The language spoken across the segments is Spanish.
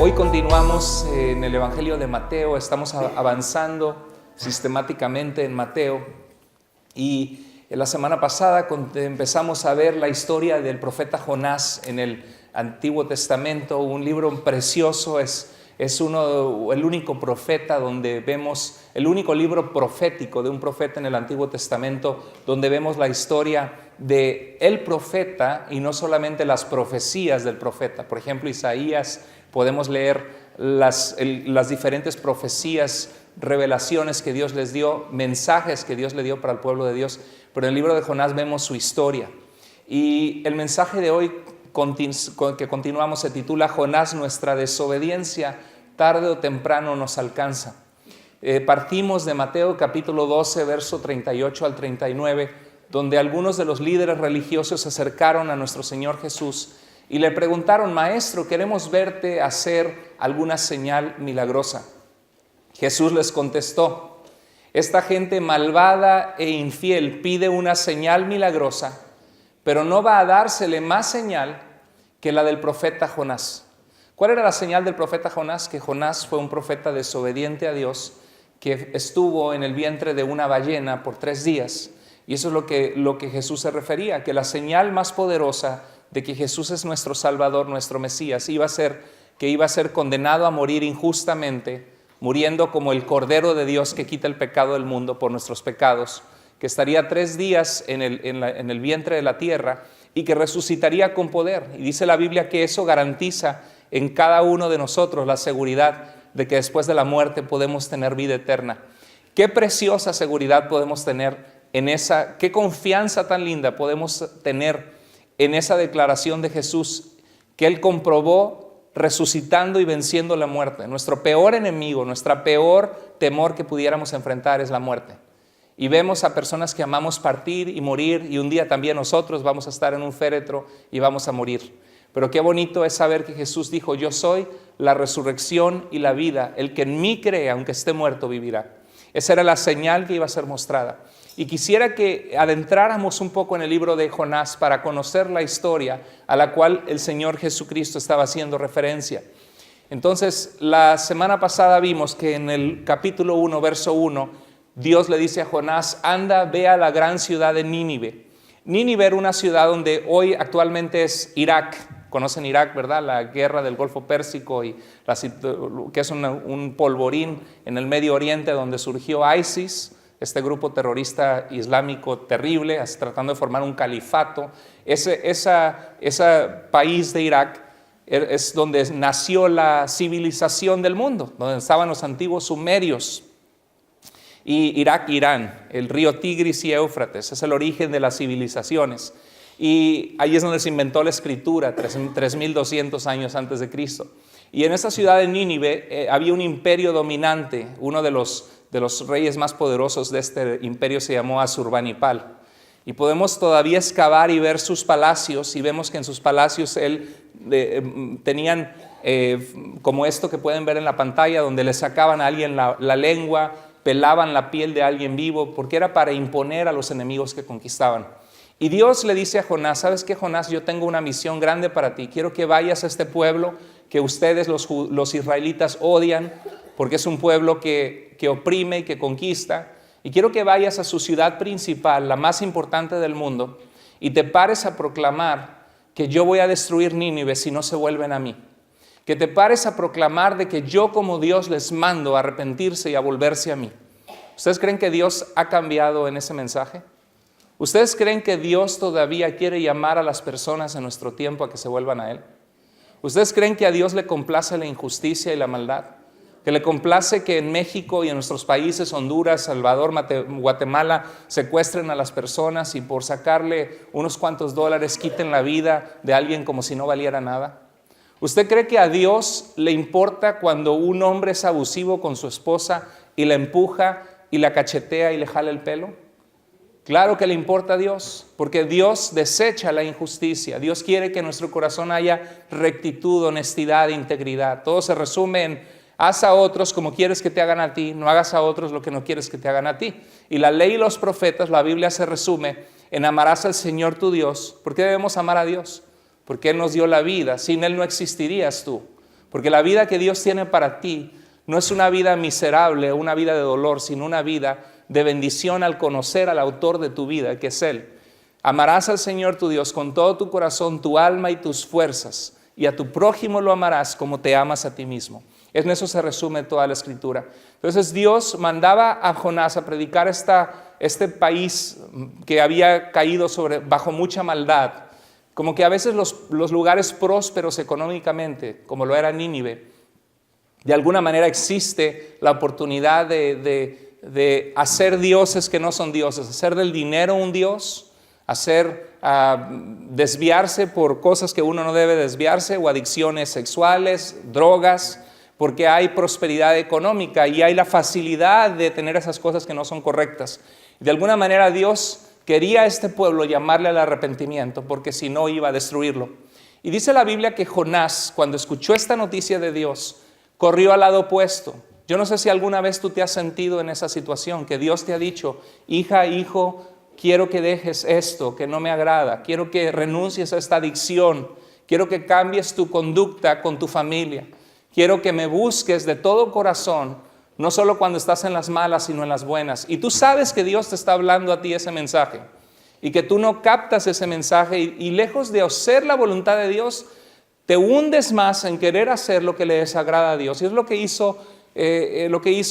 Hoy continuamos en el Evangelio de Mateo, estamos avanzando sistemáticamente en Mateo y en la semana pasada empezamos a ver la historia del profeta Jonás en el Antiguo Testamento, un libro precioso, es el único profeta donde vemos, el único libro profético de un profeta en el Antiguo Testamento donde vemos la historia de el profeta y no solamente las profecías del profeta. Por ejemplo, Isaías, podemos leer las diferentes profecías, revelaciones que Dios les dio, mensajes que Dios le dio para el pueblo de Dios, pero en el libro de Jonás vemos su historia. Y el mensaje de hoy que continuamos se titula Jonás, nuestra desobediencia tarde o temprano nos alcanza. Partimos de Mateo capítulo 12, verso 38 al 39, donde algunos de los líderes religiosos se acercaron a nuestro Señor Jesús y le preguntaron: Maestro, queremos verte hacer alguna señal milagrosa. Jesús les contestó: esta gente malvada e infiel pide una señal milagrosa, pero no va a dársele más señal que la del profeta Jonás. ¿Cuál era la señal del profeta Jonás? Que Jonás fue un profeta desobediente a Dios, que estuvo en el vientre de una ballena por 3 días. Y eso es lo que Jesús se refería, que la señal más poderosa de que Jesús es nuestro Salvador, nuestro Mesías, iba a ser condenado a morir injustamente, muriendo como el Cordero de Dios que quita el pecado del mundo por nuestros pecados, que estaría 3 días en el vientre de la tierra y que resucitaría con poder. Y dice la Biblia que eso garantiza en cada uno de nosotros la seguridad de que después de la muerte podemos tener vida eterna. Qué preciosa seguridad podemos tener en esa, qué confianza tan linda podemos tener en esa declaración de Jesús que Él comprobó resucitando y venciendo la muerte. Nuestro peor enemigo, nuestra peor temor que pudiéramos enfrentar es la muerte. Y vemos a personas que amamos partir y morir, y un día también nosotros vamos a estar en un féretro y vamos a morir. Pero qué bonito es saber que Jesús dijo: yo soy la resurrección y la vida, el que en mí cree, aunque esté muerto, vivirá. Esa era la señal que iba a ser mostrada. Y quisiera que adentráramos un poco en el libro de Jonás para conocer la historia a la cual el Señor Jesucristo estaba haciendo referencia. Entonces, la semana pasada vimos que en el capítulo 1, verso 1, Dios le dice a Jonás: anda, ve a la gran ciudad de Nínive. Nínive era una ciudad donde hoy actualmente es Irak. Conocen Irak, ¿verdad? La guerra del Golfo Pérsico, y que es un polvorín en el Medio Oriente donde surgió ISIS, este grupo terrorista islámico terrible, tratando de formar un califato. Ese país de Irak es donde nació la civilización del mundo, donde estaban los antiguos sumerios. Y Irak, Irán, el río Tigris y Éufrates, es el origen de las civilizaciones. Y ahí es donde se inventó la escritura, 3.200 años antes de Cristo. Y en esa ciudad de Nínive había un imperio dominante. Uno de los reyes más poderosos de este imperio se llamó Asurbanipal. Y podemos todavía excavar y ver sus palacios, y vemos que en sus palacios tenían como esto que pueden ver en la pantalla, donde le sacaban a alguien la lengua, pelaban la piel de alguien vivo, porque era para imponer a los enemigos que conquistaban. Y Dios le dice a Jonás: ¿sabes qué, Jonás? Yo tengo una misión grande para ti. Quiero que vayas a este pueblo que ustedes los israelitas odian, porque es un pueblo que oprime y que conquista. Y quiero que vayas a su ciudad principal, la más importante del mundo, y te pares a proclamar que yo voy a destruir Nínive si no se vuelven a mí. Que te pares a proclamar de que yo como Dios les mando a arrepentirse y a volverse a mí. ¿Ustedes creen que Dios ha cambiado en ese mensaje? ¿Ustedes creen que Dios todavía quiere llamar a las personas en nuestro tiempo a que se vuelvan a Él? ¿Ustedes creen que a Dios le complace la injusticia y la maldad? ¿Que le complace que en México y en nuestros países, Honduras, Salvador, Guatemala, secuestren a las personas y por sacarle unos cuantos dólares quiten la vida de alguien como si no valiera nada? ¿Usted cree que a Dios le importa cuando un hombre es abusivo con su esposa y la empuja y la cachetea y le jala el pelo? Claro que le importa a Dios, porque Dios desecha la injusticia. Dios quiere que en nuestro corazón haya rectitud, honestidad, integridad. Todo se resume en: haz a otros como quieres que te hagan a ti, no hagas a otros lo que no quieres que te hagan a ti. Y la ley y los profetas, la Biblia se resume en: amarás al Señor tu Dios. ¿Por qué debemos amar a Dios? Porque Él nos dio la vida. Sin Él no existirías tú. Porque la vida que Dios tiene para ti no es una vida miserable, una vida de dolor, sino una vida de bendición al conocer al autor de tu vida, que es Él. Amarás al Señor tu Dios con todo tu corazón, tu alma y tus fuerzas, y a tu prójimo lo amarás como te amas a ti mismo. En eso se resume toda la Escritura. Entonces Dios mandaba a Jonás a predicar este país que había caído bajo mucha maldad. Como que a veces los lugares prósperos económicamente, como lo era Nínive, de alguna manera existe la oportunidad de hacer dioses que no son dioses, hacer del dinero un dios, desviarse por cosas que uno no debe desviarse, o adicciones sexuales, drogas, porque hay prosperidad económica y hay la facilidad de tener esas cosas que no son correctas. De alguna manera Dios quería a este pueblo llamarle al arrepentimiento, porque si no iba a destruirlo. Y dice la Biblia que Jonás, cuando escuchó esta noticia de Dios, corrió al lado opuesto. Yo no sé si alguna vez tú te has sentido en esa situación, que Dios te ha dicho, hija, hijo, quiero que dejes esto que no me agrada, quiero que renuncies a esta adicción, quiero que cambies tu conducta con tu familia, quiero que me busques de todo corazón, no solo cuando estás en las malas, sino en las buenas. Y tú sabes que Dios te está hablando a ti ese mensaje, y que tú no captas ese mensaje, y lejos de hacer la voluntad de Dios, te hundes más en querer hacer lo que le desagrada a Dios. Y es lo que hizo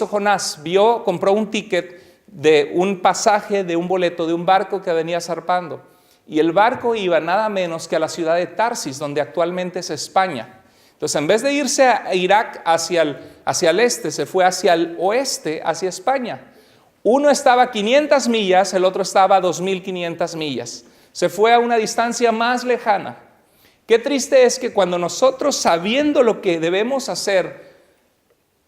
Jonás. Compró un ticket de un pasaje, de un boleto, de un barco que venía zarpando. Y el barco iba nada menos que a la ciudad de Tarsis, donde actualmente es España. Entonces, en vez de irse a Irak hacia el este, se fue hacia el oeste, hacia España. Uno estaba a 500 millas, el otro estaba a 2.500 millas. Se fue a una distancia más lejana. Qué triste es que cuando nosotros, sabiendo lo que debemos hacer,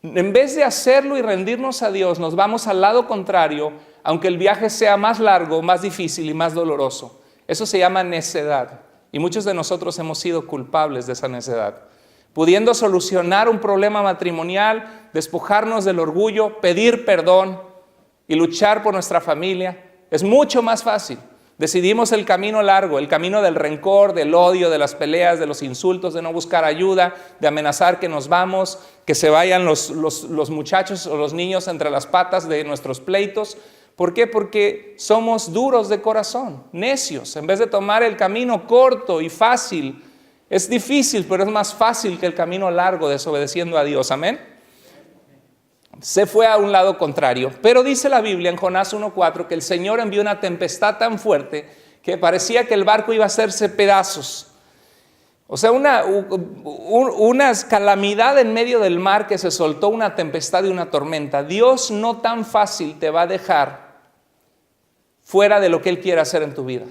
en vez de hacerlo y rendirnos a Dios, nos vamos al lado contrario, aunque el viaje sea más largo, más difícil y más doloroso. Eso se llama necedad. Y muchos de nosotros hemos sido culpables de esa necedad. Pudiendo solucionar un problema matrimonial, despojarnos del orgullo, pedir perdón y luchar por nuestra familia, es mucho más fácil. Decidimos el camino largo, el camino del rencor, del odio, de las peleas, de los insultos, de no buscar ayuda, de amenazar que nos vamos, que se vayan los muchachos o los niños entre las patas de nuestros pleitos. ¿Por qué? Porque somos duros de corazón, necios. En vez de tomar el camino corto y fácil, es difícil, pero es más fácil que el camino largo, desobedeciendo a Dios. Amén. Se fue a un lado contrario, pero dice la Biblia en Jonás 1:4 que el Señor envió una tempestad tan fuerte que parecía que el barco iba a hacerse pedazos. O sea, una calamidad en medio del mar, que se soltó una tempestad y una tormenta. Dios no tan fácil te va a dejar fuera de lo que Él quiere hacer en tu vida.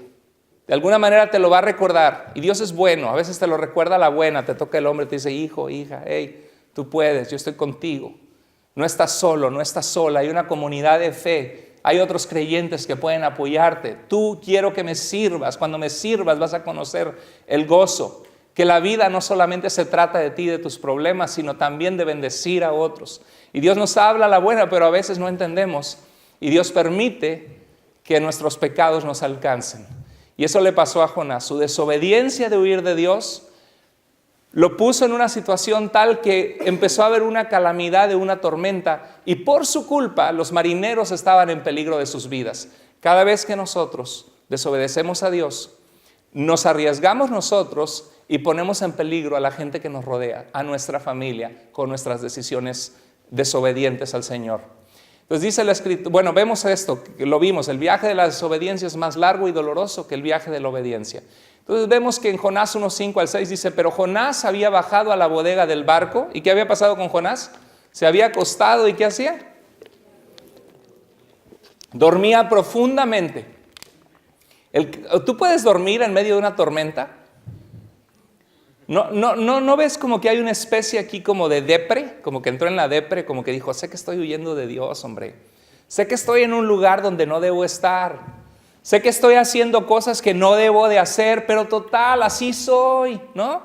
De alguna manera te lo va a recordar, y Dios es bueno. A veces te lo recuerda a la buena, te toca el hombre y te dice, hijo, hija, hey, tú puedes, yo estoy contigo. No estás solo, no estás sola, hay una comunidad de fe, hay otros creyentes que pueden apoyarte. Tú quiero que me sirvas, cuando me sirvas vas a conocer el gozo, que la vida no solamente se trata de ti, de tus problemas, sino también de bendecir a otros. Y Dios nos habla a la buena, pero a veces no entendemos, y Dios permite que nuestros pecados nos alcancen. Y eso le pasó a Jonás. Su desobediencia de huir de Dios lo puso en una situación tal que empezó a haber una calamidad de una tormenta, y por su culpa los marineros estaban en peligro de sus vidas. Cada vez que nosotros desobedecemos a Dios, nos arriesgamos nosotros y ponemos en peligro a la gente que nos rodea, a nuestra familia, con nuestras decisiones desobedientes al Señor. Entonces dice la Escritura, bueno, vemos esto, lo vimos, el viaje de la desobediencia es más largo y doloroso que el viaje de la obediencia. Entonces vemos que en Jonás 1:5-6 dice, pero Jonás había bajado a la bodega del barco. ¿Y qué había pasado con Jonás? Se había acostado, ¿y qué hacía? Dormía profundamente. ¿Tú puedes dormir en medio de una tormenta? ¿No ves como que hay una especie aquí como de depre? Como que entró en la depre, como que dijo, sé que estoy huyendo de Dios, hombre. Sé que estoy en un lugar donde no debo estar. Sé que estoy haciendo cosas que no debo de hacer, pero total, así soy, ¿no?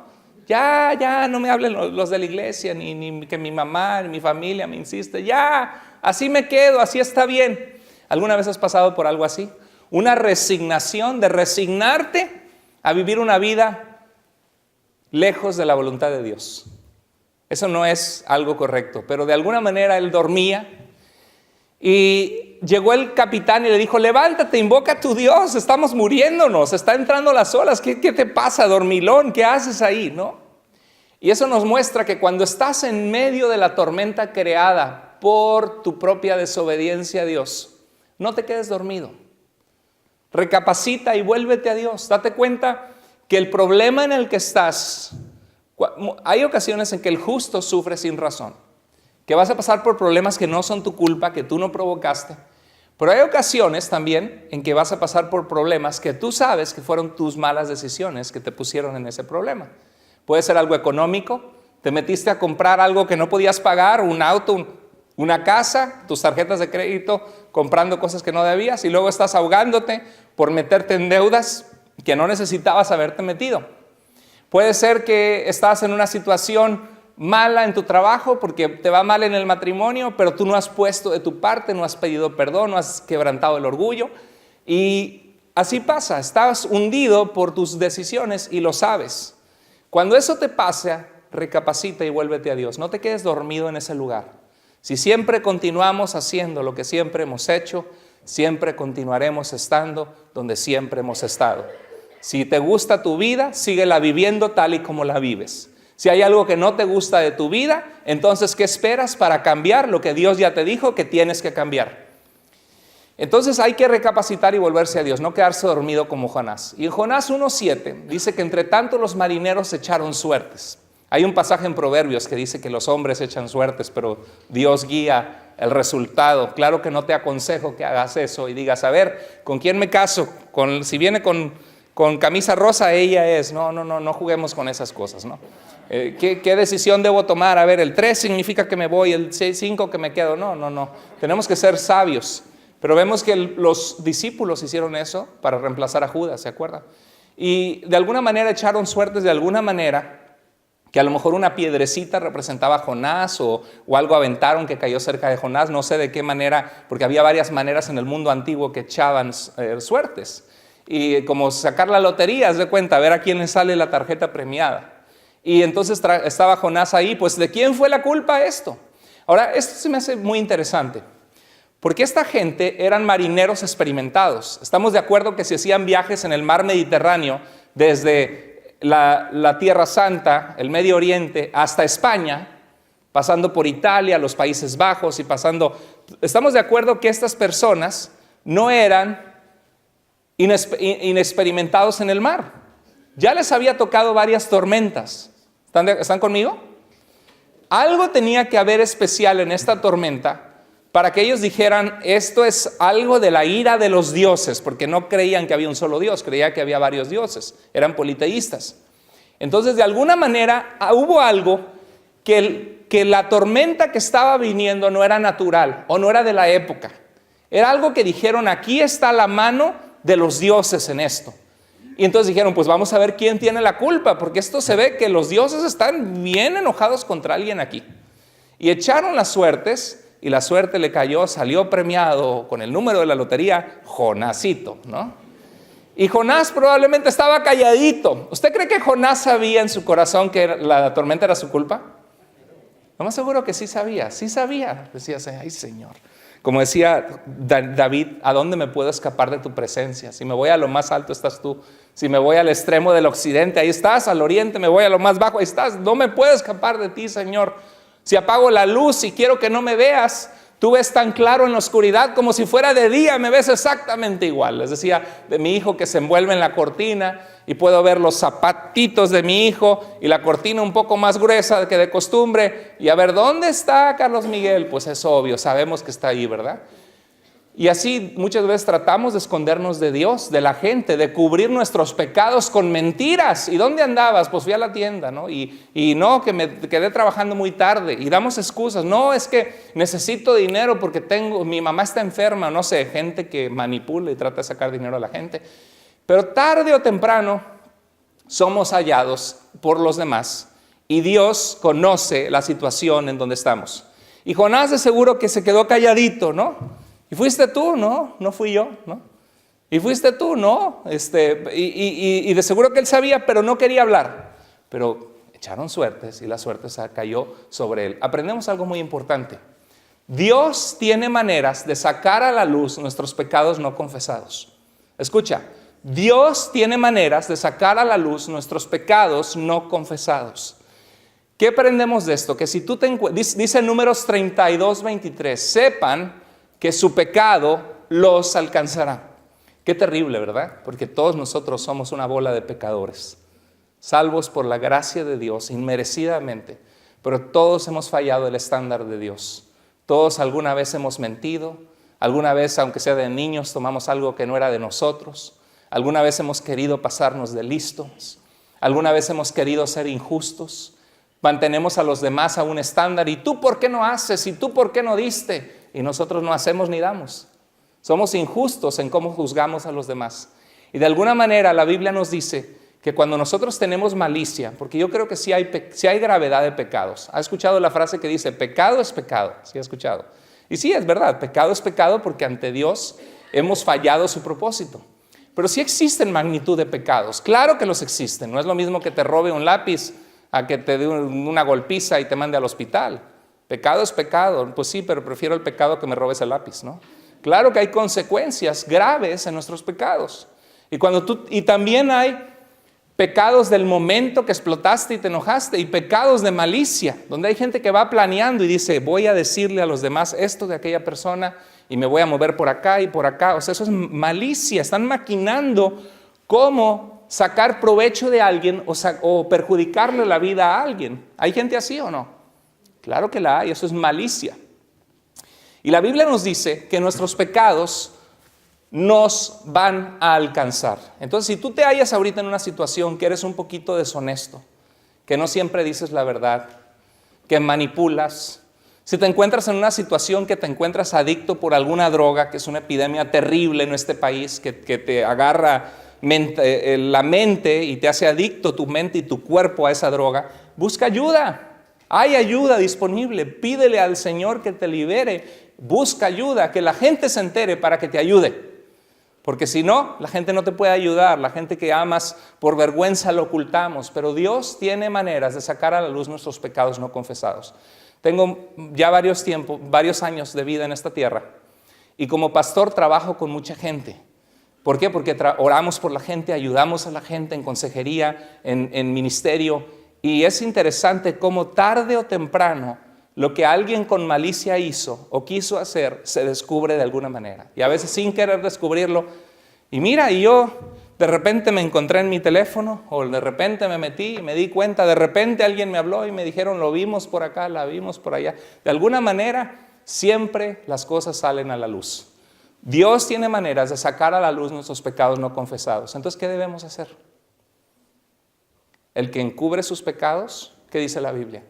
Ya, no me hablen los de la iglesia, ni que mi mamá, ni mi familia me insiste. Ya, así me quedo, así está bien. ¿Alguna vez has pasado por algo así? Una resignación, de resignarte a vivir una vida lejos de la voluntad de Dios. Eso no es algo correcto, pero de alguna manera él dormía y llegó el capitán y le dijo, levántate, invoca a tu Dios, estamos muriéndonos, está entrando las olas, ¿qué te pasa, dormilón? ¿Qué haces ahí? ¿No? Y eso nos muestra que cuando estás en medio de la tormenta creada por tu propia desobediencia a Dios, no te quedes dormido. Recapacita y vuélvete a Dios. Date cuenta que el problema en el que estás, hay ocasiones en que el justo sufre sin razón, que vas a pasar por problemas que no son tu culpa, que tú no provocaste, pero hay ocasiones también en que vas a pasar por problemas que tú sabes que fueron tus malas decisiones que te pusieron en ese problema. Puede ser algo económico, te metiste a comprar algo que no podías pagar, un auto, una casa, tus tarjetas de crédito, comprando cosas que no debías y luego estás ahogándote por meterte en deudas que no necesitabas haberte metido. Puede ser que estás en una situación mala en tu trabajo porque te va mal en el matrimonio, pero tú no has puesto de tu parte, no has pedido perdón, no has quebrantado el orgullo. Y así pasa, estás hundido por tus decisiones y lo sabes. Cuando eso te pasa, recapacita y vuélvete a Dios. No te quedes dormido en ese lugar. Si siempre continuamos haciendo lo que siempre hemos hecho, siempre continuaremos estando donde siempre hemos estado. Si te gusta tu vida, síguela viviendo tal y como la vives. Si hay algo que no te gusta de tu vida, entonces ¿qué esperas para cambiar lo que Dios ya te dijo que tienes que cambiar? Entonces hay que recapacitar y volverse a Dios, no quedarse dormido como Jonás. Y en Jonás 1:7 dice que entre tanto los marineros echaron suertes. Hay un pasaje en Proverbios que dice que los hombres echan suertes, pero Dios guía el resultado. Claro que no te aconsejo que hagas eso y digas, a ver, ¿con quién me caso? Si viene con camisa rosa, ella es. No juguemos con esas cosas, ¿no? ¿Qué decisión debo tomar? A ver, el 3 significa que me voy, el 5 que me quedo. No. Tenemos que ser sabios. Pero vemos que los discípulos hicieron eso para reemplazar a Judas, ¿se acuerdan? Y de alguna manera echaron suertes, de alguna manera, que a lo mejor una piedrecita representaba a Jonás o algo aventaron que cayó cerca de Jonás, no sé de qué manera, porque había varias maneras en el mundo antiguo que echaban suertes. Y como sacar la lotería, haz de cuenta, a ver a quién le sale la tarjeta premiada. Y entonces estaba Jonás ahí, pues ¿de quién fue la culpa esto? Ahora, esto se me hace muy interesante. Porque esta gente eran marineros experimentados. Estamos de acuerdo que si hacían viajes en el mar Mediterráneo, desde la Tierra Santa, el Medio Oriente, hasta España, pasando por Italia, los Países Bajos y pasando... Estamos de acuerdo que estas personas no eran inexperimentados en el mar. Ya les había tocado varias tormentas. ¿Están conmigo? Algo tenía que haber especial en esta tormenta para que ellos dijeran, esto es algo de la ira de los dioses, porque no creían que había un solo Dios, creían que había varios dioses, eran politeístas. Entonces, de alguna manera, hubo algo que la tormenta que estaba viniendo no era natural, o no era de la época. Era algo que dijeron, aquí está la mano de los dioses en esto. Y entonces dijeron, pues vamos a ver quién tiene la culpa, porque esto se ve que los dioses están bien enojados contra alguien aquí. Y echaron las suertes, y la suerte le cayó, salió premiado con el número de la lotería, Jonásito, ¿no? Y Jonás probablemente estaba calladito. ¿Usted cree que Jonás sabía en su corazón que la tormenta era su culpa? Lo más seguro que sí sabía. Decía, ay Señor. Como decía David, ¿a dónde me puedo escapar de tu presencia? Si me voy a lo más alto, estás tú. Si me voy al extremo del occidente, ahí estás. Al oriente me voy a lo más bajo, ahí estás. No me puedo escapar de ti, Señor. Si apago la luz y quiero que no me veas, tú ves tan claro en la oscuridad como si fuera de día, me ves exactamente igual. Les decía de mi hijo que se envuelve en la cortina y puedo ver los zapatitos de mi hijo y la cortina un poco más gruesa que de costumbre. Y a ver, ¿dónde está Carlos Miguel? Pues es obvio, sabemos que está ahí, ¿verdad? Y así muchas veces tratamos de escondernos de Dios, de la gente, de cubrir nuestros pecados con mentiras. ¿Y dónde andabas? Pues fui a la tienda, ¿no? Y no, que me quedé trabajando muy tarde. Y damos excusas. No, es que necesito dinero porque mi mamá está enferma. No sé, gente que manipula y trata de sacar dinero a la gente. Pero tarde o temprano somos hallados por los demás. Y Dios conoce la situación en donde estamos. Y Jonás de seguro que se quedó calladito, ¿no? ¿Y fuiste tú? No, no fui yo, ¿no? ¿Y fuiste tú? No. Y de seguro que él sabía, pero no quería hablar. Pero Echaron suertes y la suerte cayó sobre él. Aprendemos algo muy importante. Dios tiene maneras de sacar a la luz nuestros pecados no confesados. Escucha, Dios tiene maneras de sacar a la luz nuestros pecados no confesados. ¿Qué aprendemos de esto? Que si tú dice Números 32:23, sepan que su pecado los alcanzará. Qué terrible, ¿verdad? Porque todos nosotros somos una bola de pecadores, salvos por la gracia de Dios, inmerecidamente, pero todos hemos fallado el estándar de Dios. Todos alguna vez hemos mentido, alguna vez, aunque sea de niños, tomamos algo que no era de nosotros, alguna vez hemos querido pasarnos de listos, alguna vez hemos querido ser injustos, mantenemos a los demás a un estándar, ¿y tú por qué no haces? ¿Y tú por qué no diste? Y nosotros no hacemos ni damos. Somos injustos en cómo juzgamos a los demás. Y de alguna manera la Biblia nos dice que cuando nosotros tenemos malicia, porque yo creo que sí hay gravedad de pecados. ¿Ha escuchado la frase que dice, pecado es pecado? ¿Sí ha escuchado? Y sí, es verdad, pecado es pecado porque ante Dios hemos fallado su propósito. Pero sí existen magnitud de pecados. Claro que los existen. No es lo mismo que te robe un lápiz a que te dé una golpiza y te mande al hospital. Pecado es pecado. Pues sí, pero prefiero el pecado que me robes el lápiz, ¿no? Claro que hay consecuencias graves en nuestros pecados. Y también hay pecados del momento que explotaste y te enojaste, y pecados de malicia, donde hay gente que va planeando y dice, voy a decirle a los demás esto de aquella persona y me voy a mover por acá y por acá. O sea, eso es malicia, están maquinando cómo sacar provecho de alguien o perjudicarle la vida a alguien. ¿Hay gente así o no? Claro que la hay, eso es malicia. Y la Biblia nos dice que nuestros pecados nos van a alcanzar. Entonces, si tú te hallas ahorita en una situación que eres un poquito deshonesto, que no siempre dices la verdad, que manipulas, si te encuentras en una situación que te encuentras adicto por alguna droga, que es una epidemia terrible en este país, que te agarra la mente y te hace adicto tu mente y tu cuerpo a esa droga, busca ayuda. Hay ayuda disponible, pídele al Señor que te libere, busca ayuda, que la gente se entere para que te ayude. Porque si no, la gente no te puede ayudar, la gente que amas por vergüenza lo ocultamos, pero Dios tiene maneras de sacar a la luz nuestros pecados no confesados. Tengo ya varios años de vida en esta tierra y como pastor trabajo con mucha gente. ¿Por qué? Porque oramos por la gente, ayudamos a la gente en consejería, en ministerio, y es interesante cómo tarde o temprano lo que alguien con malicia hizo o quiso hacer se descubre de alguna manera. Y a veces sin querer descubrirlo. Y mira, y yo de repente me encontré en mi teléfono o de repente me metí y me di cuenta. De repente alguien me habló y me dijeron, lo vimos por acá, la vimos por allá. De alguna manera siempre las cosas salen a la luz. Dios tiene maneras de sacar a la luz nuestros pecados no confesados. Entonces, ¿qué debemos hacer? El que encubre sus pecados, ¿qué dice la Biblia?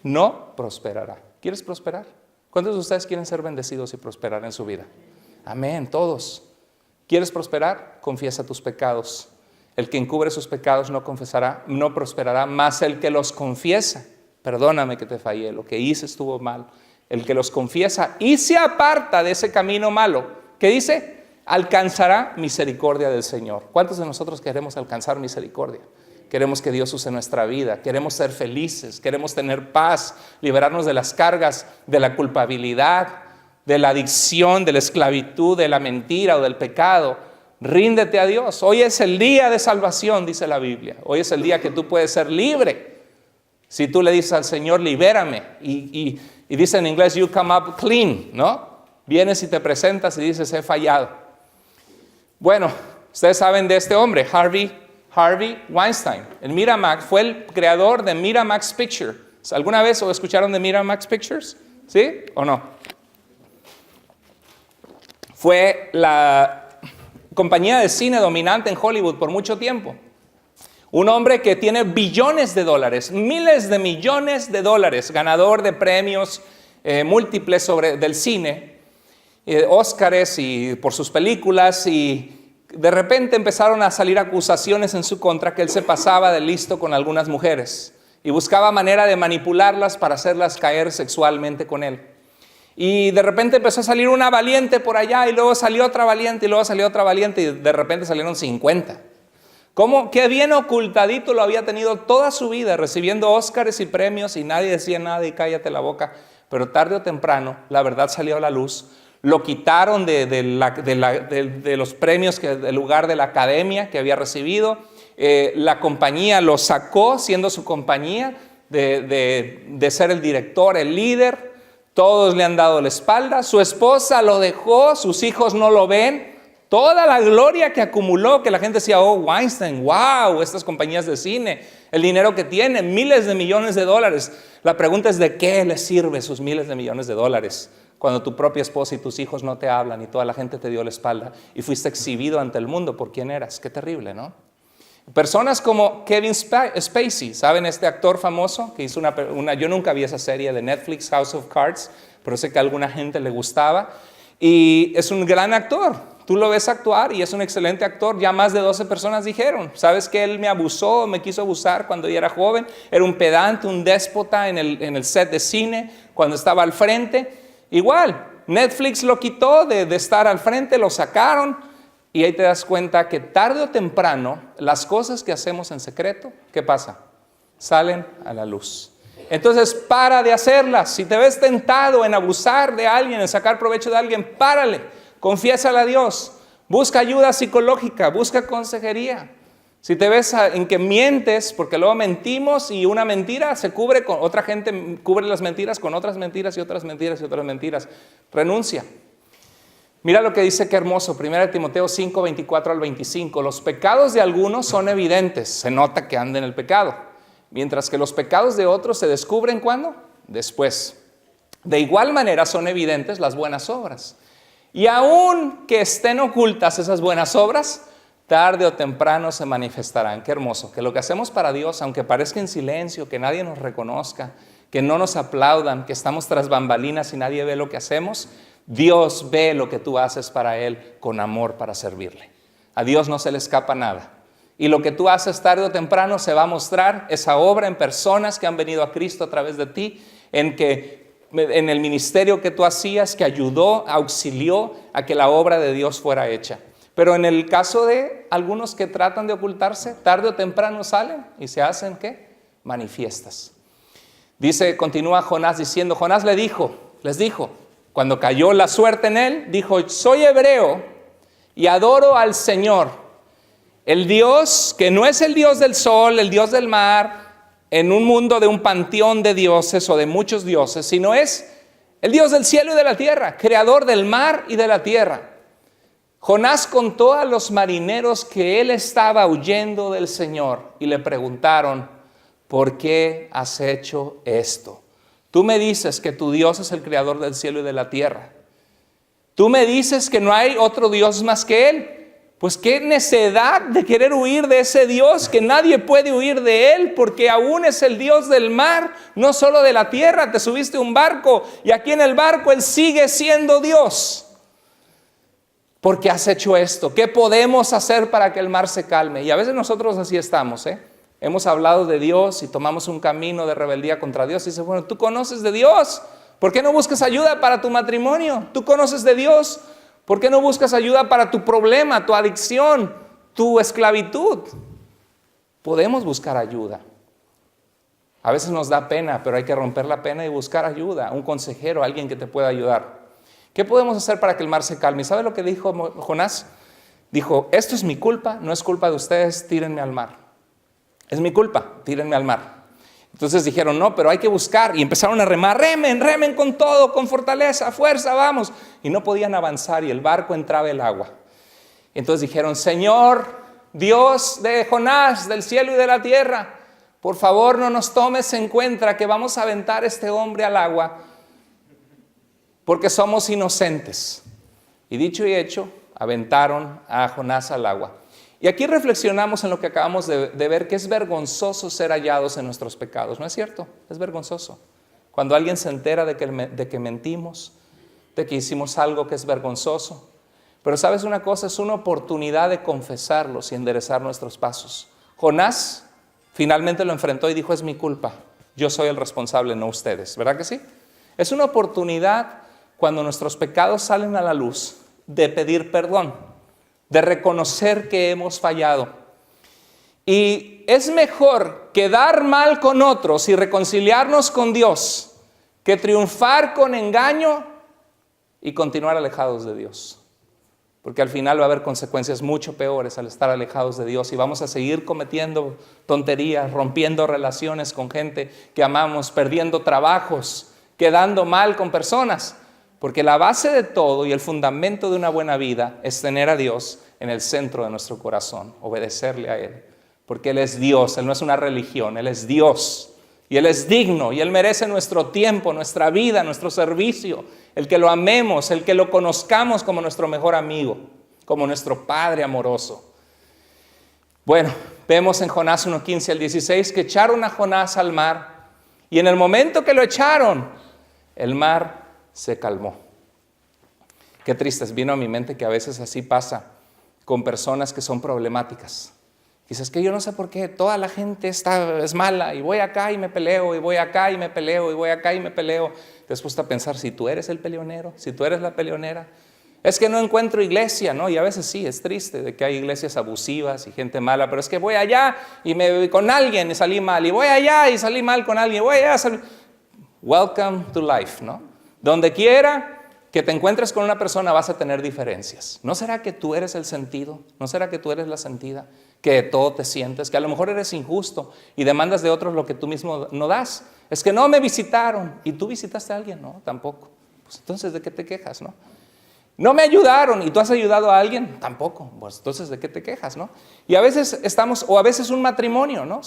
No prosperará. ¿Quieres prosperar? ¿Cuántos de ustedes quieren ser bendecidos y prosperar en su vida? Amén, todos. ¿Quieres prosperar? Confiesa tus pecados. El que encubre sus pecados no prosperará, más el que los confiesa. Perdóname que te fallé, lo que hice estuvo mal. El que los confiesa y se aparta de ese camino malo, ¿qué dice? Alcanzará misericordia del Señor. ¿Cuántos de nosotros queremos alcanzar misericordia? Queremos que Dios use nuestra vida, queremos ser felices, queremos tener paz, liberarnos de las cargas, de la culpabilidad, de la adicción, de la esclavitud, de la mentira o del pecado. Ríndete a Dios. Hoy es el día de salvación, dice la Biblia. Hoy es el día que tú puedes ser libre. Si tú le dices al Señor, libérame. Y dice en inglés, you come up clean, ¿no? Vienes y te presentas y dices, he fallado. Bueno, ustedes saben de este hombre, Harvey Weinstein. El Miramax fue el creador de Miramax Pictures. ¿Alguna vez escucharon de Miramax Pictures? ¿Sí o no? Fue la compañía de cine dominante en Hollywood por mucho tiempo. Un hombre que tiene billones de dólares, miles de millones de dólares, ganador de premios múltiples del cine, Óscares y por sus películas, y de repente empezaron a salir acusaciones en su contra que él se pasaba de listo con algunas mujeres y buscaba manera de manipularlas para hacerlas caer sexualmente con él. Y de repente empezó a salir una valiente por allá y luego salió otra valiente y luego salió otra valiente y de repente salieron 50. Qué bien ocultadito lo había tenido toda su vida, recibiendo Óscares y premios y nadie decía nada y cállate la boca. Pero tarde o temprano la verdad salió a la luz. Lo quitaron de los premios, del lugar de la academia que había recibido. La compañía lo sacó siendo su compañía de ser el director, el líder. Todos le han dado la espalda. Su esposa lo dejó, sus hijos no lo ven. Toda la gloria que acumuló, que la gente decía, oh, Weinstein, wow, estas compañías de cine, el dinero que tiene, miles de millones de dólares. La pregunta es, ¿de qué le sirve sus miles de millones de dólares cuando tu propia esposa y tus hijos no te hablan y toda la gente te dio la espalda y fuiste exhibido ante el mundo por quién eras? Qué terrible, ¿no? Personas como Kevin Spacey, ¿saben? Este actor famoso que hizo yo nunca vi esa serie de Netflix, House of Cards, pero sé que a alguna gente le gustaba. Y es un gran actor. Tú lo ves actuar y es un excelente actor. Ya más de 12 personas dijeron, ¿sabes que él me abusó, me quiso abusar cuando yo era joven? Era un pedante, un déspota en el set de cine, cuando estaba al frente. Igual, Netflix lo quitó de estar al frente, lo sacaron. Y ahí te das cuenta que tarde o temprano, las cosas que hacemos en secreto, ¿qué pasa? Salen a la luz. Entonces, para de hacerlas. Si te ves tentado en abusar de alguien, en sacar provecho de alguien, párale. Confiésale a Dios. Busca ayuda psicológica, busca consejería. Si te ves en que mientes, porque luego mentimos y una mentira se cubre con otra gente, cubre las mentiras con otras mentiras y otras mentiras y otras mentiras. Renuncia. Mira lo que dice, qué hermoso, 1 Timoteo 5, 24 al 25. Los pecados de algunos son evidentes, se nota que anda en el pecado. Mientras que los pecados de otros se descubren, ¿cuándo? Después. De igual manera son evidentes las buenas obras. Y aun que estén ocultas esas buenas obras, tarde o temprano se manifestarán. Qué hermoso, que lo que hacemos para Dios, aunque parezca en silencio, que nadie nos reconozca, que no nos aplaudan, que estamos tras bambalinas y nadie ve lo que hacemos, Dios ve lo que tú haces para Él con amor para servirle. A Dios no se le escapa nada. Y lo que tú haces tarde o temprano se va a mostrar esa obra en personas que han venido a Cristo a través de ti, en el ministerio que tú hacías, que ayudó, auxilió a que la obra de Dios fuera hecha. Pero en el caso de algunos que tratan de ocultarse, tarde o temprano salen y se hacen, ¿qué? Manifiestas. Continúa Jonás diciendo, Jonás les dijo, cuando cayó la suerte en él, dijo, soy hebreo y adoro al Señor, el Dios que no es el Dios del sol, el Dios del mar, en un mundo de un panteón de dioses o de muchos dioses, sino es el Dios del cielo y de la tierra, creador del mar y de la tierra. Jonás contó a los marineros que él estaba huyendo del Señor y le preguntaron, ¿por qué has hecho esto? Tú me dices que tu Dios es el creador del cielo y de la tierra. Tú me dices que no hay otro Dios más que Él. Pues qué necedad de querer huir de ese Dios, que nadie puede huir de Él, porque aún es el Dios del mar, no solo de la tierra. Te subiste a un barco y aquí en el barco Él sigue siendo Dios. ¿Por qué has hecho esto? ¿Qué podemos hacer para que el mar se calme? Y a veces nosotros así estamos, Hemos hablado de Dios y tomamos un camino de rebeldía contra Dios y dices, bueno, tú conoces de Dios, ¿por qué no buscas ayuda para tu matrimonio? Tú conoces de Dios, ¿por qué no buscas ayuda para tu problema, tu adicción, tu esclavitud? Podemos buscar ayuda. A veces nos da pena, pero hay que romper la pena y buscar ayuda, un consejero, alguien que te pueda ayudar. ¿Qué podemos hacer para que el mar se calme? ¿Y sabe lo que dijo Jonás? Dijo, esto es mi culpa, no es culpa de ustedes, tírenme al mar. Es mi culpa, tírenme al mar. Entonces dijeron, no, pero hay que buscar. Y empezaron a remar, remen con todo, con fortaleza, fuerza, vamos. Y no podían avanzar y el barco entraba el agua. Entonces dijeron, Señor, Dios de Jonás, del cielo y de la tierra, por favor no nos tomes en cuenta que vamos a aventar a este hombre al agua, porque somos inocentes. Y dicho y hecho, aventaron a Jonás al agua. Y aquí reflexionamos en lo que acabamos de ver, que es vergonzoso ser hallados en nuestros pecados, ¿no es cierto? Es vergonzoso. Cuando alguien se entera de que mentimos, de que hicimos algo que es vergonzoso. Pero ¿sabes una cosa? Es una oportunidad de confesarlos y enderezar nuestros pasos. Jonás finalmente lo enfrentó y dijo, es mi culpa, yo soy el responsable, no ustedes. ¿Verdad que sí? Es una oportunidad cuando nuestros pecados salen a la luz de pedir perdón, de reconocer que hemos fallado. Y es mejor quedar mal con otros y reconciliarnos con Dios que triunfar con engaño y continuar alejados de Dios. Porque al final va a haber consecuencias mucho peores al estar alejados de Dios y vamos a seguir cometiendo tonterías, rompiendo relaciones con gente que amamos, perdiendo trabajos, quedando mal con personas. Porque la base de todo y el fundamento de una buena vida es tener a Dios en el centro de nuestro corazón, obedecerle a Él. Porque Él es Dios, Él no es una religión, Él es Dios. Y Él es digno y Él merece nuestro tiempo, nuestra vida, nuestro servicio. El que lo amemos, el que lo conozcamos como nuestro mejor amigo, como nuestro Padre amoroso. Bueno, vemos en Jonás 1:15 al 16 que echaron a Jonás al mar. Y en el momento que lo echaron, el mar se calmó. Qué tristes, vino a mi mente que a veces así pasa con personas que son problemáticas. Dices que yo no sé por qué toda la gente es mala y voy acá y me peleo y voy acá y me peleo y voy acá y me peleo. Te has puesto a pensar si tú eres el peleonero, si tú eres la peleonera. Es que no encuentro iglesia, ¿no? Y a veces sí, es triste de que hay iglesias abusivas y gente mala, pero es que voy allá y con alguien y salí mal, y voy allá y salí mal con alguien, voy allá salí. Welcome to life, ¿no? Donde quiera que te encuentres con una persona vas a tener diferencias. ¿No será que tú eres el sentido? ¿No será que tú eres la sentida? Que de todo te sientes, que a lo mejor eres injusto y demandas de otros lo que tú mismo no das. Es que no me visitaron. ¿Y tú visitaste a alguien? No, tampoco. Pues entonces, ¿de qué te quejas, no? No me ayudaron. ¿Y tú has ayudado a alguien? Tampoco. Pues entonces, ¿de qué te quejas, no? Y a veces a veces un matrimonio, ¿no?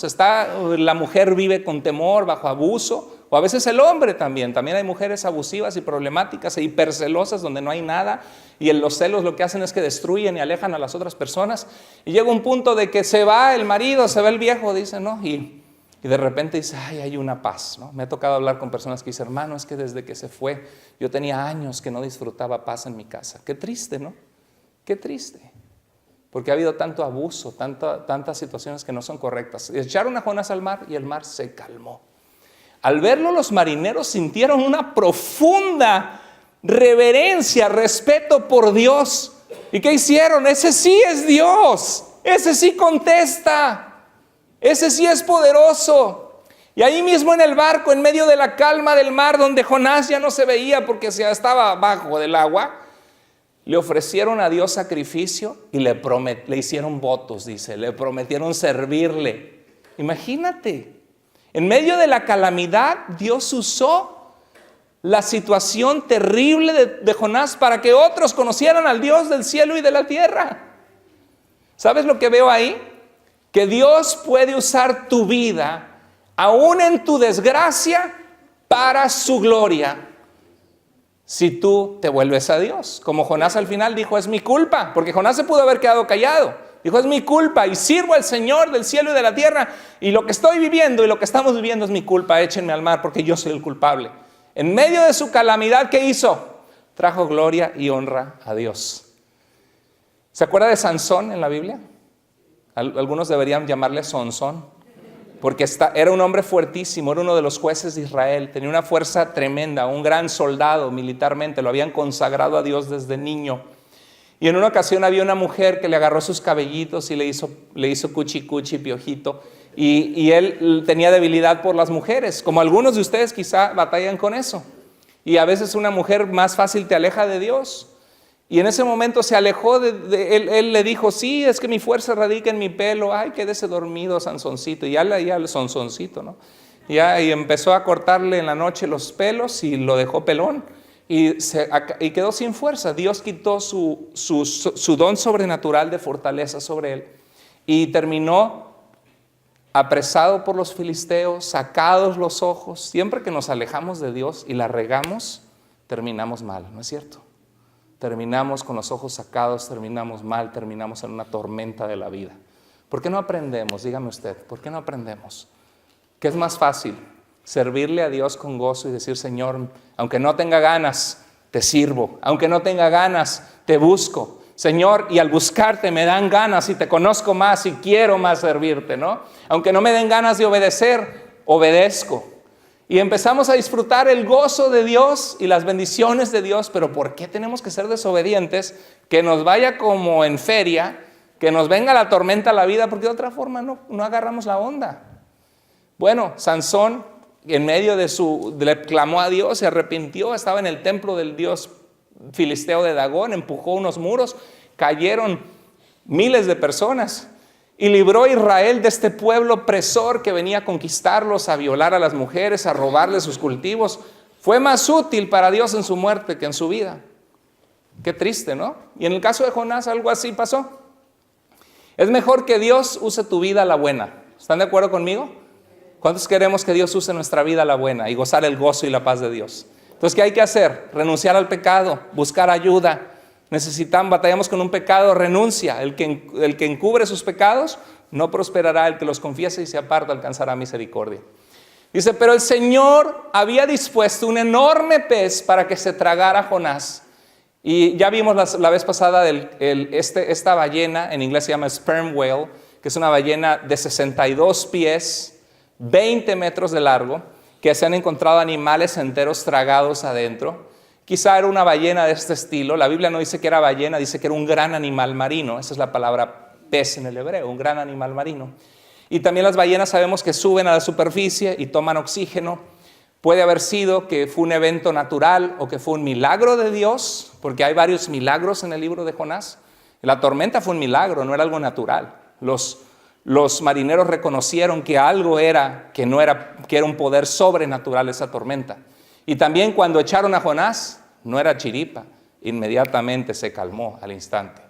La mujer vive con temor, bajo abuso, o a veces el hombre también. También hay mujeres abusivas y problemáticas e hipercelosas donde no hay nada. Y en los celos lo que hacen es que destruyen y alejan a las otras personas. Y llega un punto de que se va el marido, se va el viejo, dice, ¿no? Y de repente dice, ay, hay una paz, ¿no? Me ha tocado hablar con personas que dicen, hermano, es que desde que se fue, yo tenía años que no disfrutaba paz en mi casa. Qué triste, ¿no? Qué triste. Porque ha habido tanto abuso, tantas situaciones que no son correctas. Echaron a Jonás al mar y el mar se calmó. Al verlo, los marineros sintieron una profunda reverencia, respeto por Dios. ¿Y qué hicieron? Ese sí es Dios. Ese sí contesta. Ese sí es poderoso. Y ahí mismo en el barco, en medio de la calma del mar, donde Jonás ya no se veía porque estaba abajo del agua, le ofrecieron a Dios sacrificio y le hicieron votos, dice, le prometieron servirle. Imagínate, en medio de la calamidad, Dios usó la situación terrible de Jonás para que otros conocieran al Dios del cielo y de la tierra. ¿Sabes lo que veo ahí? Que Dios puede usar tu vida, aún en tu desgracia, para su gloria, si tú te vuelves a Dios. Como Jonás al final dijo, es mi culpa, porque Jonás se pudo haber quedado callado. Dijo, es mi culpa y sirvo al Señor del cielo y de la tierra, y lo que estoy viviendo y lo que estamos viviendo es mi culpa, échenme al mar porque yo soy el culpable. En medio de su calamidad, ¿qué hizo? Trajo gloria y honra a Dios. ¿Se acuerda de Sansón en la Biblia? Algunos deberían llamarle Sonsón, porque era un hombre fuertísimo, era uno de los jueces de Israel, tenía una fuerza tremenda, un gran soldado militarmente, lo habían consagrado a Dios desde niño. Y en una ocasión había una mujer que le agarró sus cabellitos y le hizo cuchi cuchi, piojito, y él tenía debilidad por las mujeres, como algunos de ustedes quizá batallan con eso. Y a veces una mujer más fácil te aleja de Dios. Y en ese momento se alejó él le dijo, sí, es que mi fuerza radica en mi pelo. Ay, quédese dormido, Sansoncito. Y ya el Sonsoncito, ¿no? Y empezó a cortarle en la noche los pelos y lo dejó pelón. Y quedó sin fuerza. Dios quitó su don sobrenatural de fortaleza sobre él. Y terminó apresado por los filisteos, sacados los ojos. Siempre que nos alejamos de Dios y la regamos, terminamos mal, ¿no es cierto? Terminamos con los ojos sacados, terminamos mal, terminamos en una tormenta de la vida. ¿Por qué no aprendemos? Dígame usted, ¿por qué no aprendemos? ¿Qué es más fácil? Servirle a Dios con gozo y decir, Señor, aunque no tenga ganas, te sirvo. Aunque no tenga ganas, te busco. Señor, y al buscarte me dan ganas y te conozco más y quiero más servirte, ¿no? Aunque no me den ganas de obedecer, obedezco. Y empezamos a disfrutar el gozo de Dios y las bendiciones de Dios, pero ¿por qué tenemos que ser desobedientes? Que nos vaya como en feria que nos venga la tormenta a la vida, porque de otra forma no agarramos la onda. Bueno, Sansón en medio le clamó a Dios, se arrepintió, estaba en el templo del dios filisteo de Dagón, empujó unos muros, cayeron miles de personas y libró a Israel de este pueblo opresor que venía a conquistarlos, a violar a las mujeres, a robarles sus cultivos. Fue más útil para Dios en su muerte que en su vida. Qué triste, ¿no? Y en el caso de Jonás algo así pasó. Es mejor que Dios use tu vida a la buena. ¿Están de acuerdo conmigo? ¿Cuántos queremos que Dios use nuestra vida a la buena y gozar el gozo y la paz de Dios? Entonces, ¿qué hay que hacer? Renunciar al pecado, buscar ayuda. Batallamos con un pecado, renuncia. El que encubre sus pecados no prosperará, el que los confiese y se aparta alcanzará misericordia. Dice, pero el Señor había dispuesto un enorme pez para que se tragara a Jonás. Y ya vimos la vez pasada esta ballena, en inglés se llama sperm whale, que es una ballena de 62 pies, 20 metros de largo, que se han encontrado animales enteros tragados adentro. Quizá era una ballena de este estilo. La Biblia no dice que era ballena, dice que era un gran animal marino. Esa es la palabra pez en el hebreo, un gran animal marino. Y también las ballenas sabemos que suben a la superficie y toman oxígeno. Puede haber sido que fue un evento natural o que fue un milagro de Dios, porque hay varios milagros en el libro de Jonás. La tormenta fue un milagro, no era algo natural. Los marineros reconocieron que algo era, que era un poder sobrenatural esa tormenta. Y también cuando echaron a Jonás, no era chiripa, inmediatamente se calmó al instante.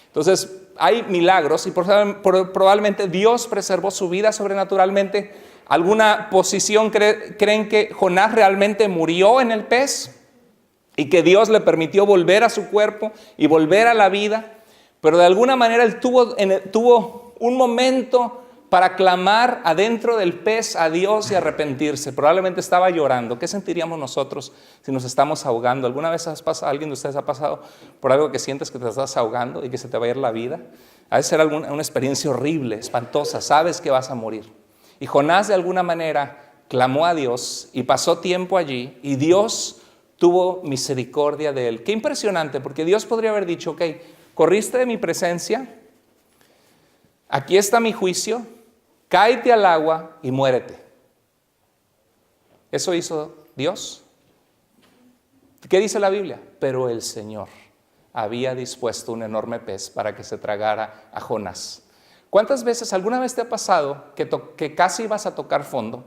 Entonces, hay milagros y probablemente Dios preservó su vida sobrenaturalmente. ¿Alguna posición creen que Jonás realmente murió en el pez y que Dios le permitió volver a su cuerpo y volver a la vida? Pero de alguna manera él tuvo un momento para clamar adentro del pez a Dios y arrepentirse. Probablemente estaba llorando. ¿Qué sentiríamos nosotros si nos estamos ahogando? ¿Alguna vez alguien de ustedes ha pasado por algo que sientes que te estás ahogando y que se te va a ir la vida? Ha de ser una experiencia horrible, espantosa. Sabes que vas a morir. Y Jonás de alguna manera clamó a Dios y pasó tiempo allí y Dios tuvo misericordia de él. Qué impresionante, porque Dios podría haber dicho, ok, corriste de mi presencia, aquí está mi juicio, cáete al agua y muérete. Eso hizo Dios. ¿Qué dice la Biblia? Pero el Señor había dispuesto un enorme pez para que se tragara a Jonás. ¿Cuántas veces, alguna vez te ha pasado que casi ibas a tocar fondo?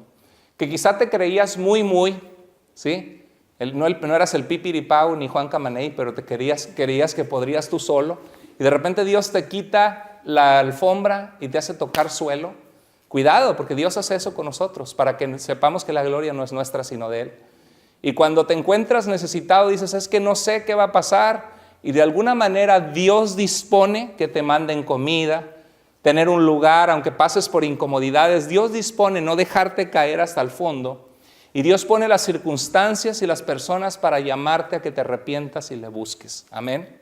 Que quizá te creías muy, ¿sí? No eras el Pipiripau ni Juan Camaney, pero querías que podrías tú solo. Y de repente Dios te quita la alfombra y te hace tocar suelo. Cuidado, porque Dios hace eso con nosotros, para que sepamos que la gloria no es nuestra, sino de Él. Y cuando te encuentras necesitado, dices, es que no sé qué va a pasar. Y de alguna manera Dios dispone que te manden comida, tener un lugar, aunque pases por incomodidades. Dios dispone no dejarte caer hasta el fondo. Y Dios pone las circunstancias y las personas para llamarte a que te arrepientas y le busques. Amén.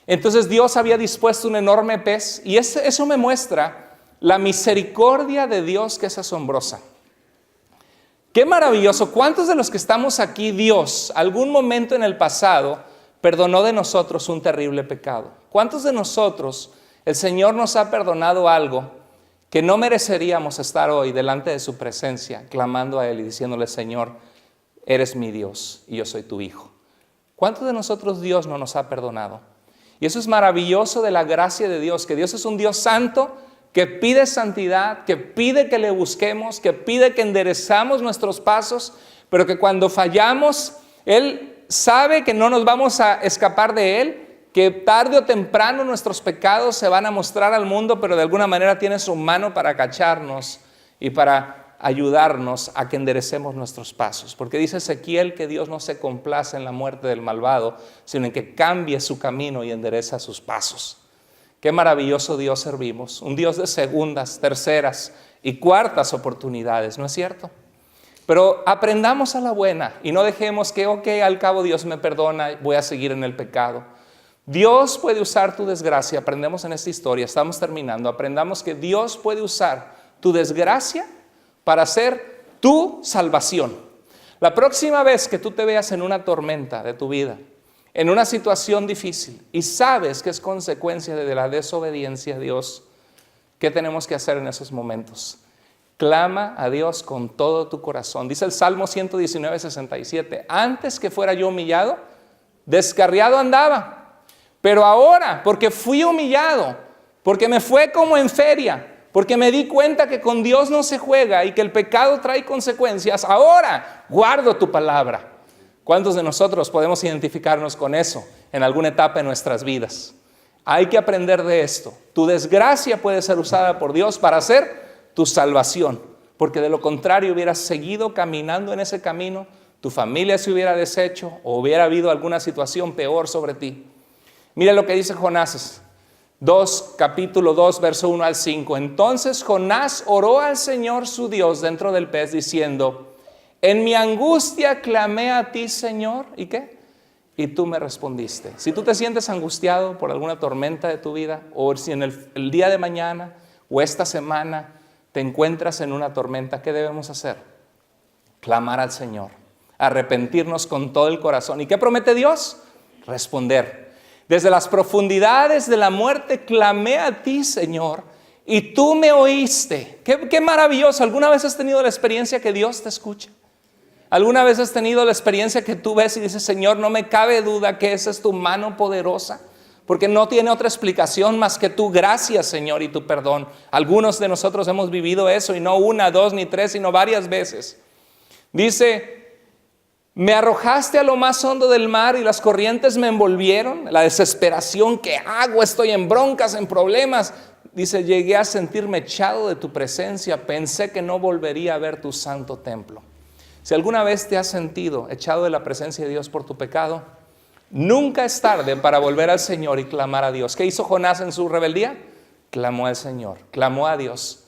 Entonces Dios había dispuesto un enorme pez y eso me muestra la misericordia de Dios, que es asombrosa. Qué maravilloso. ¿Cuántos de los que estamos aquí, Dios, algún momento en el pasado, perdonó de nosotros un terrible pecado? ¿Cuántos de nosotros el Señor nos ha perdonado algo que no mereceríamos estar hoy delante de su presencia, clamando a Él y diciéndole, Señor, eres mi Dios y yo soy tu hijo? ¿Cuántos de nosotros Dios no nos ha perdonado? Y eso es maravilloso de la gracia de Dios, que Dios es un Dios santo, que pide santidad, que pide que le busquemos, que pide que enderezamos nuestros pasos, pero que cuando fallamos, Él sabe que no nos vamos a escapar de Él, que tarde o temprano nuestros pecados se van a mostrar al mundo, pero de alguna manera tiene su mano para cacharnos y para ayudarnos a que enderecemos nuestros pasos. Porque dice Ezequiel que Dios no se complace en la muerte del malvado, sino en que cambie su camino y endereza sus pasos. Qué maravilloso Dios servimos, un Dios de segundas, terceras y cuartas oportunidades, ¿no es cierto? Pero aprendamos a la buena y no dejemos que, ok, al cabo Dios me perdona, voy a seguir en el pecado. Dios puede usar tu desgracia, aprendemos en esta historia, estamos terminando, aprendamos que Dios puede usar tu desgracia para hacer tu salvación. La próxima vez que tú te veas en una tormenta de tu vida, en una situación difícil y sabes que es consecuencia de la desobediencia a Dios, ¿qué tenemos que hacer en esos momentos? Clama a Dios con todo tu corazón. Dice el Salmo 119:67, antes que fuera yo humillado, descarriado andaba, pero ahora, porque fui humillado, porque me fue como en feria, porque me di cuenta que con Dios no se juega y que el pecado trae consecuencias, ahora guardo tu palabra. ¿Cuántos de nosotros podemos identificarnos con eso en alguna etapa de nuestras vidas? Hay que aprender de esto. Tu desgracia puede ser usada por Dios para hacer tu salvación, porque de lo contrario hubieras seguido caminando en ese camino, tu familia se hubiera deshecho o hubiera habido alguna situación peor sobre ti. Mira lo que dice Jonás, capítulo 2, verso 1 al 5. Entonces Jonás oró al Señor su Dios dentro del pez diciendo, en mi angustia clamé a ti, Señor, ¿y qué? Y tú me respondiste. Si tú te sientes angustiado por alguna tormenta de tu vida, o si en el día de mañana o esta semana te encuentras en una tormenta, ¿qué debemos hacer? Clamar al Señor, arrepentirnos con todo el corazón. ¿Y qué promete Dios? Responder. Desde las profundidades de la muerte clamé a ti, Señor, y tú me oíste. Qué maravilloso. ¿Alguna vez has tenido la experiencia que Dios te escucha? ¿Alguna vez has tenido la experiencia que tú ves y dices, Señor, no me cabe duda que esa es tu mano poderosa? Porque no tiene otra explicación más que tu gracia, Señor, y tu perdón. Algunos de nosotros hemos vivido eso, y no una, dos, ni tres, sino varias veces. Dice, me arrojaste a lo más hondo del mar y las corrientes me envolvieron. La desesperación, ¿qué hago? Estoy en broncas, en problemas. Dice, llegué a sentirme echado de tu presencia. Pensé que no volvería a ver tu santo templo. Si alguna vez te has sentido echado de la presencia de Dios por tu pecado, nunca es tarde para volver al Señor y clamar a Dios. ¿Qué hizo Jonás en su rebeldía? Clamó al Señor, clamó a Dios.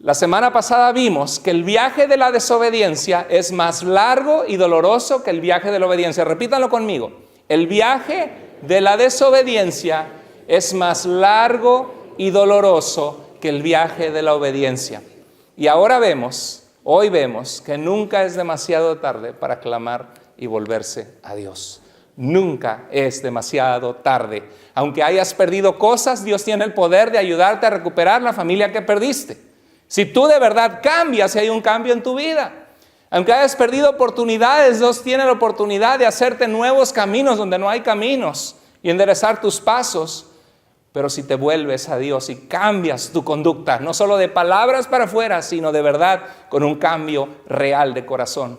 La semana pasada vimos que el viaje de la desobediencia es más largo y doloroso que el viaje de la obediencia. Repítanlo conmigo. El viaje de la desobediencia es más largo y doloroso que el viaje de la obediencia. Y ahora hoy vemos que nunca es demasiado tarde para clamar y volverse a Dios. Nunca es demasiado tarde. Aunque hayas perdido cosas, Dios tiene el poder de ayudarte a recuperar la familia que perdiste. Si tú de verdad cambias, y hay un cambio en tu vida. Aunque hayas perdido oportunidades, Dios tiene la oportunidad de hacerte nuevos caminos donde no hay caminos y enderezar tus pasos. Pero si te vuelves a Dios y cambias tu conducta, no solo de palabras para afuera, sino de verdad con un cambio real de corazón.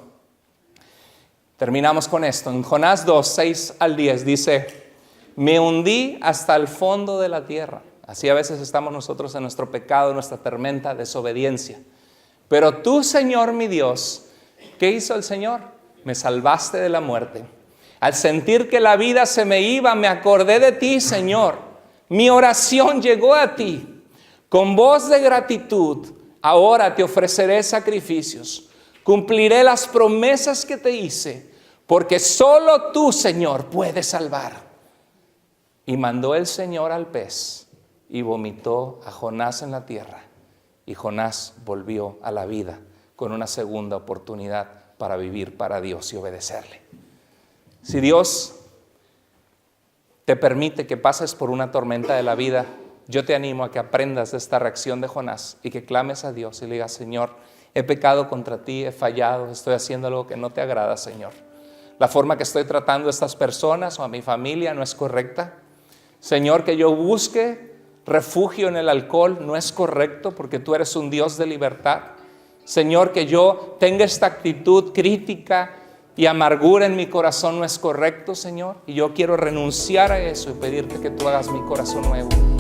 Terminamos con esto. En Jonás 2, 6 al 10 dice, me hundí hasta el fondo de la tierra. Así a veces estamos nosotros en nuestro pecado, en nuestra tormenta, desobediencia. Pero tú, Señor mi Dios, ¿qué hizo el Señor? Me salvaste de la muerte. Al sentir que la vida se me iba, me acordé de ti, Señor. Mi oración llegó a ti. Con voz de gratitud, ahora te ofreceré sacrificios. Cumpliré las promesas que te hice, porque solo tú, Señor, puedes salvar. Y mandó el Señor al pez y vomitó a Jonás en la tierra. Y Jonás volvió a la vida con una segunda oportunidad para vivir para Dios y obedecerle. Si Dios te permite que pases por una tormenta de la vida, yo te animo a que aprendas de esta reacción de Jonás y que clames a Dios y le digas, Señor, he pecado contra ti, he fallado, estoy haciendo algo que no te agrada, Señor. La forma que estoy tratando a estas personas o a mi familia no es correcta. Señor, que yo busque refugio en el alcohol no es correcto porque tú eres un Dios de libertad. Señor, que yo tenga esta actitud crítica y amargura en mi corazón no es correcto, Señor. Y yo quiero renunciar a eso y pedirte que tú hagas mi corazón nuevo.